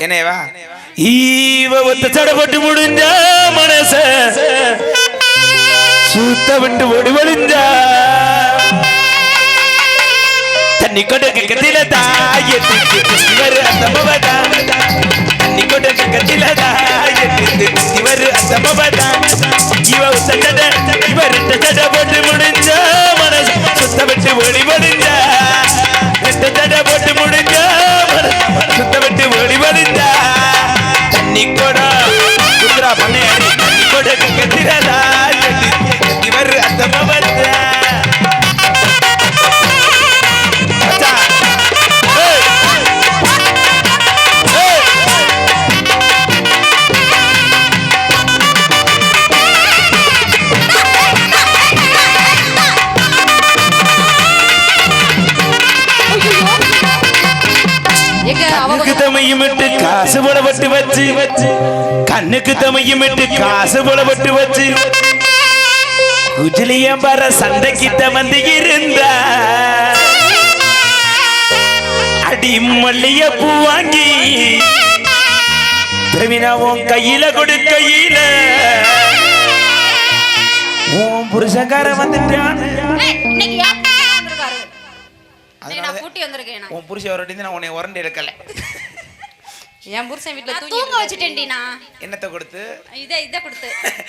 என்னேவா ஈவ ஒத்த சடப்பட்டு முடிஞ்ச மனச சுத்த விட்டு ஓடி வழிஞ்சா தண்ணி கொடக்கு கத்தில தாயத்துக்கு இவர் அந்த மவதா தண்ணி கொடக்கு கத்தில தாயத்துக்கு இவர் அந்த மவதா இவ ஒத்த சட இவர் சட போட்டு முடிஞ்ச மனச சுத்த விட்டு ஓடி வழிஞ்சா ரெட்ட சட போட்டு முடிஞ்ச சுத்த விட்டு ஓடி வழிஞ்சா தண்ணி கொட குதிரா பண்ணேரி தண்ணி கொடக்கு கத்தில தாயத்துக்கு இவர் அந்த மவதா தமையுமிட்டு காசு போலப்பட்டு வச்சு கண்ணுக்கு தமையுமிட்டு காசு போலப்பட்டு வச்சு குஜிலியம் வர சண்டைக்கிட்ட வந்து இருந்தா அடி மல்லிய பூ வாங்கி பிரவீனாவும் கையில கொடுக்கையில உன் புருஷக்கார வந்துட்டான். உன் புருஷன் வரட்டி நான் உன்னை உரண்டு எடுக்கல. என் புருஷன் வீட்டுல தூங்க வச்சுட்டேன்டி நான். என்னத்தை கொடுத்து? இதை கொடுத்து